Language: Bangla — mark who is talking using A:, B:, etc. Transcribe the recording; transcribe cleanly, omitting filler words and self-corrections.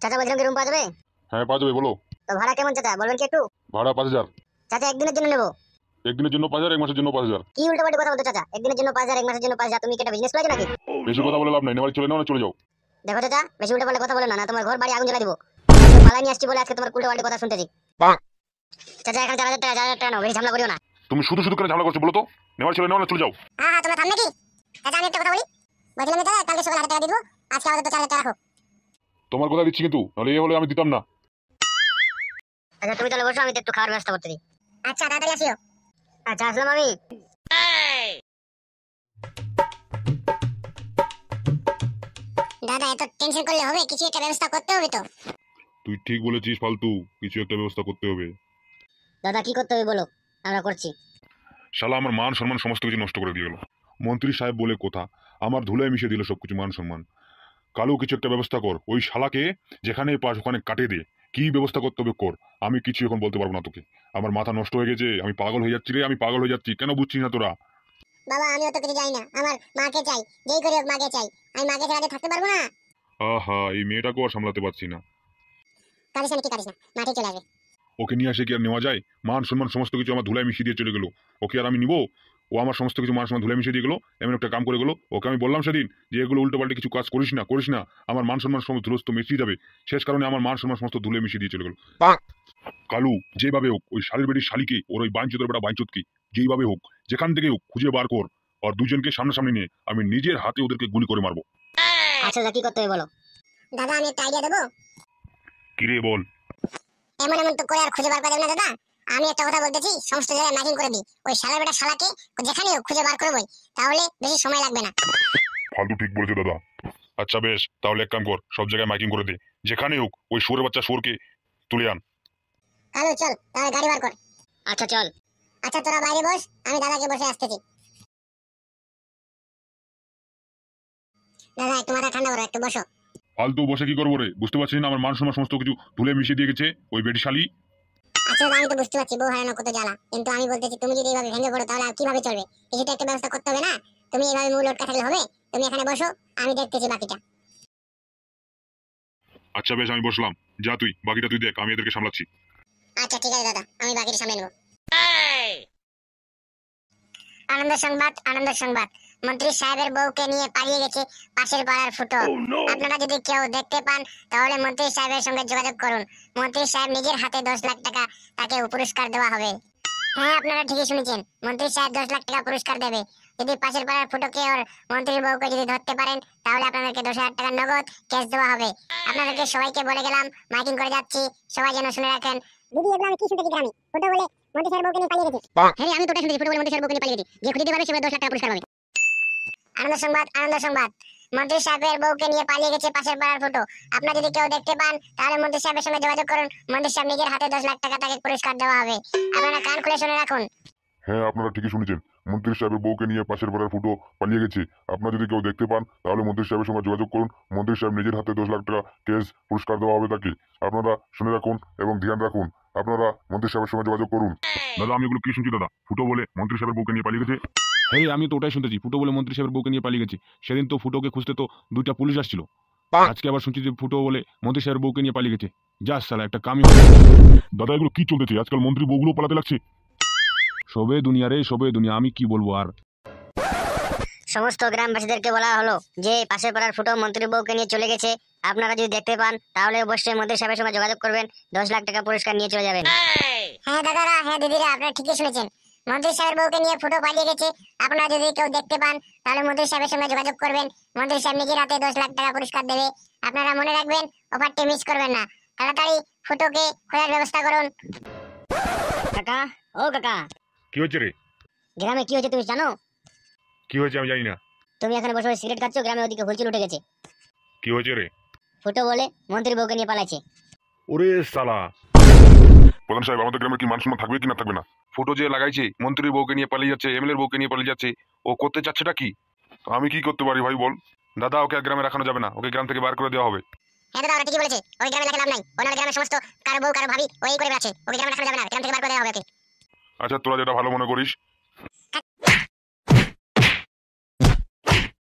A: চাচা বলছিলাম কি রুম পাওয়া যাবে?
B: হ্যাঁ পাওয়া যাবে, বলো।
A: তো ভাড়া কেমন চাচা বলবেন কি একটু?
B: ভাড়া 5,000।
A: চাচা একদিনের জন্য নেবো।
B: একদিনের জন্য 5,000, এক মাসের জন্য 5,000।
A: কি উল্টোপাল্টি কথা বলছো চাচা? একদিনের জন্য 5,000, এক মাসের জন্য 5,000? তুমি কি এটা বিজনেস করেছো নাকি?
B: বেশি কথা বলে লাভ নাই, নেওয়ার চলে নাও না, চলে যাও।
A: দেখো চাচা, বেশি উল্টোপাল্টি কথা বলো না, না তোমার ঘর বাড়ি আগুন জ্বালা দিব। পালাই নিয়ে আসছি বলে আজকে তোমার উল্টোপাল্টি কথা শুনতেছি। চাচা এখন 4,000 টাকা, 4,000 টাকা নাও, বেশি ঝামেলা করিও না।
B: তুমি শুধু শুধু কেন ঝামেলা করছো বলো তো? নেওয়ার চলে নাও না, চলে যাও।
A: হ্যাঁ তোমরা থাম নাকি? চাচা আমি একটা কথা বলি, বলছিলাম যে চাচা কালকে সকালে 1,000 টাকা দিব, আজকে আমাদের তো 4,000 টাকা রাখো।
B: তোমার কথা দিচ্ছি কিন্তু, নাহলে এ হলে আমি দিতাম না।
A: আচ্ছা তুমি তাহলে বসো, আমি তো একটু খাওয়ার ব্যবস্থা করতে দিই। আচ্ছা তাড়াতাড়ি আসিও। আচ্ছা আসলাম আমি। দাদা এত টেনশন করলে হবে? কিছু একটা ব্যবস্থা করতে হবে তো।
B: তুই ঠিক বলেছিস, ফালতু কিছু একটা ব্যবস্থা করতে হবে।
A: দাদা কি করতে হবে বলো, আমরা করছি।
B: শালা আমার মান সম্মান সমস্ত কিছু নষ্ট করে দিয়ে গেল। মন্ত্রী সাহেব বলে কথা, আমার ধুলায় মিশিয়ে দিল সবকিছু, মান সম্মান। কালু কিছু একটা ব্যবস্থা কর, ওই শালাকে যেখানে পাস ওখানে কাটে দে। কি ব্যবস্থা করতে হবে কর, আমি কিছু এখন বলতে পারবো না তোকে। আমার মাথা নষ্ট হয়ে গেছে, আমি পাগল হয়ে যাচ্ছি রে, আমি পাগল হয়ে যাচ্ছি, কেন বুঝছিস না তোরা?
A: বাবা আমি অত কিছু জানি না, আমার মাকে চাই, যেই করে হোক মাকে চাই। আমি মাকে ছাড়া থাকতে পারবো না।
B: আহা, এই মেয়েটাকেও আর সামলাতে পারছি না।
A: কারিস না কি কারিস না, মাকে চলে আসবে।
B: ওকে নিয়ে আসে কি আর নেওয়া যায়? মান সম্মান সমস্ত কিছু আমার ধুলায় মিশিয়ে দিয়ে চলে গেলো, ওকে আর আমি নিবো? ও আমার সমস্ত কিছু মান সম্মান ধুলায় মিশিয়ে দিয়ে গেলো, এমন একটা কাম করে গেলো। ওকে আমি বললাম সেদিন যে এগুলো উল্টো পাল্টে কিছু কাজ করিস না, করিস না, আমার মান সম্মান সমস্ত ধুলস্ত মিশিয়ে যাবে। শেষ কারণে আমার মান সম্মান সমস্ত ধুলে মিশিয়ে দিয়ে চলে গেলো। কালু যেভাবে হোক ওই শালীর বেটির শালীকে, ওর ওই বাইঞ্চোদের বেটা বাইঞ্চোদকে যেইভাবে হোক, যেখান থেকে হোক খুঁজে বার কর, আর দুজনকে সামনাসামনি নিয়ে আমি নিজের হাতে ওদেরকে গুলি করে মারবো।
A: আচ্ছা দাদা কি করতে হবে বলো? দাদা আমি একটা আইডিয়া দেবো।
B: কিরে বল।
A: এমন এমন তো করে আর খুঁজে বার করা যাবে না দাদা। আমি একটা কথা বলতেছি, সমস্ত জায়গায় ম্যাচিং করে দিই, ওই শালার বেটা শালাকে যেখানে হোক খুঁজে বার করবোই, তাহলে বেশি সময় লাগবে না।
B: ফালতু ঠিক বলেছে দাদা। আচ্ছা বেশ, তাহলে এক কাম কর, সব জায়গায় মাইকিং করে দে, যেখানে হোক ওই শুয়োরের বাচ্চা শুয়োরকে তুলে আন।
A: কালু চল তাহলে গাড়ি বার কর। আচ্ছা চল। আচ্ছা তোরা বাইরে বস, আমি দাদাকে বসে আসতেছি। দাদা একটু মাথা ঠান্ডা করো, একটু বসো।
B: ফালতু বসে কি করবো রে? বুঝতে পারছিস না আমার মান সম্মান সমস্ত কিছু ধুলে মিশিয়ে দিয়ে গেছে ওই বেটি শালী।
A: আচ্ছা দাদা আমি তো বুঝতে পারছি বউ হারানো কত জ্বালা, কিন্তু আমি বলতেছি তুমি যদি এইভাবে ভেঙে পড়ো তাহলে আর কিভাবে চলবে? কিছু তো একটা ব্যবস্থা করতে হবে না? তুমি এইভাবে মূল লটকা থাকলে হবে? তুমি এখানে বসো, আমি দেখতেছি বাকিটা।
B: আচ্ছা বেশ, আমি বসলাম, যা তুই বাকিটা তুই দেখ, আমি এদেরকে সামলাচ্ছি।
A: আচ্ছা ঠিক আছে দাদা, আমি বাকিটা সামলে নেবো। আনন্দের সংবাদ, আনন্দের সংবাদ, মন্ত্রী সাহেবের বউকে নিয়ে পালিয়ে গেছে পাশের পাড়ার ফুটো। আপনারা যদি কেউ দেখতে পান তাহলে মন্ত্রী সাহেবের সঙ্গে যোগাযোগ করুন। মন্ত্রী সাহেব নিজের হাতে 10 লাখ টাকা তাকে পুরস্কার দেওয়া হবে। হ্যাঁ আপনারা ঠিকই শুনেছেন, মন্ত্রী সাহেব 10 লাখ টাকা পুরস্কার দেবে। যদি পাশের পাড়ার ফুটোকে ওর মন্ত্রীর বউকে যদি ধরতে পারেন তাহলে আপনাদেরকে 10,000 টাকা নগদ ক্যাশ দেওয়া হবে। আপনাদেরকে সবাইকে বলে গেলাম, মাইকিং করে যাচ্ছি, সবাই যেন শুনে রাখেন। দিদি এগুলো আমি কি শুনতেছি গ্রামে? ফুটো বলে মন্ত্রী সাহেবের বউকে নিয়ে পালিয়ে গেছে। হ্যাঁ আমি তো ওটা শুনতেছি, ফুটো বলে মন্ত্রী সাহেবের বউকে নিয়ে পালিয়ে গেছে, যে খুঁজে দিতে পারবে সে 10 লাখ টাকা পুরস্কার পাবে। আনন্দ সংবাদ, আনন্দ সংবাদ, মন্ত্রী সাহেবের বউকে নিয়ে পালিয়ে গেছে পাশের পাড়ার ফুটো। আপনারা যদি কেউ দেখতে পান তাহলে মন্ত্রী সাহেবের সঙ্গে যোগাযোগ করুন। মন্ত্রী সাহেব নিজের হাতে 10 লাখ টাকা তাকে পুরস্কার দেওয়া হবে। আপনারা কান খুলে শুনে রাখুন।
B: হ্যাঁ আপনারা ঠিকই শুনেছেন, মন্ত্রী সাহেবের বউকে নিয়ে পাশের পাড়ার ফুটো পালিয়ে গেছে। আপনারা যদি কেউ দেখতে পান তাহলে মন্ত্রী সাহেবের সঙ্গে যোগাযোগ করুন। মন্ত্রী সাহেব নিজের হাতে 10 লাখ টাকা ক্যাশ পুরস্কার দেওয়া হবে তাকে। আপনারা শুনে রাখুন এবং ধ্যান রাখুন, আপনারা মন্ত্রী সাহেবের সঙ্গে যোগাযোগ করুন। দাদা আমি এগুলো কি শুনছি দাদা? ফুটো বলে মন্ত্রী সাহেবের বউকে নিয়ে পালিয়ে গেছে? হ্যাঁ আমি তো ওটাই শুনতেছি, ফুটো বলে মন্ত্রী সাহেবের বউকে নিয়ে পালিয়ে গেছে। সেদিন তো ফুটোকে খুঁজতে তো 2টা পুলিশ আসছিল, আজকে আবার শুনছি যে ফুটো বলে মন্ত্রী সাহেবের বউকে নিয়ে পালিয়ে গেছে। যা সালা একটা কামই হবে। দাদা এগুলো কি চলতেছে? আজকাল মন্ত্রী বউগুলো পালাতে লাগছে। সবে দুনিয়া রে, সবে দুনিয়া, আমি কি বলবো আর।
A: সমস্ত গ্রামবাসীদেরকে বলা হলো যে পাশের পাড়ার ফুটো মন্ত্রী বউকে নিয়ে চলে গেছে। আপনারা যদি দেখতে পান তাহলে অবশ্যই মন্ত্রী সাহেবের সঙ্গে যোগাযোগ করবেন, 10 লাখ টাকা পুরস্কার নিয়ে চলে যাবেন। হ্যাঁ দাদারা, হ্যাঁ দিদিরা, আপনারা ঠিকই শুনেছেন, মন্ত্রী সাহেবের বউকে নিয়ে ফুটো পালিয়ে গেছে। আপনারা যদি কেউ দেখতে পান তাহলে মন্ত্রী সাহেবের সঙ্গে যোগাযোগ করবেন। মন্ত্রী সাহেব নিজের হাতে 10 লাখ টাকা পুরস্কার দেবে। আপনারা মনে রাখবেন, অফারটি মিস করবেন না। তাড়াতাড়ি ফুটোকে খোঁজার ব্যবস্থা করুন। কাকা, ও কাকা।
B: কি হচ্ছে রে?
A: গ্রামে কি হয়েছে তুমি জানো?
B: কি হয়েছে আমি জানি না।
A: তুমি এখানে বসে সিগারেট খাচ্ছ, গ্রামে ওদিকে হুলচুল উঠে গেছে।
B: কি হয়েছে রে?
A: ফুটো বলে মন্ত্রী বউকে নিয়ে পালাইছে।
B: ওরে সালা! প্রধান সাহেব আমাদের গ্রামে কি মান সম্মান থাকবে কি না থাকবে না? ফুটো যে লাগাইছে মন্ত্রীর বউকে নিয়ে পালিয়ে যাচ্ছে, এমএলএর বউকে নিয়ে পালিয়ে যাচ্ছে, ও করতে চাচ্ছেটা কি? আমি কি করতে পারি ভাই বল? দাদা ওকে আর গ্রামে রাখানো যাবে না, ওকে গ্রাম থেকে বার করে দেওয়া হবে।
A: হ্যাঁ দাদা ওরা ঠিকই বলেছে, ওই গ্রামে রাখা লাভ নাই। ওনার গ্রামের সমস্ত কারো বউ কারো ভাবি ওই করে বেড়াচ্ছে, ওকে গ্রামে রাখা যাবে না, গ্রাম থেকে বার করে দেওয়া হবে ওকে।
B: আচ্ছা তোরা যেটা ভালো মনে করিস।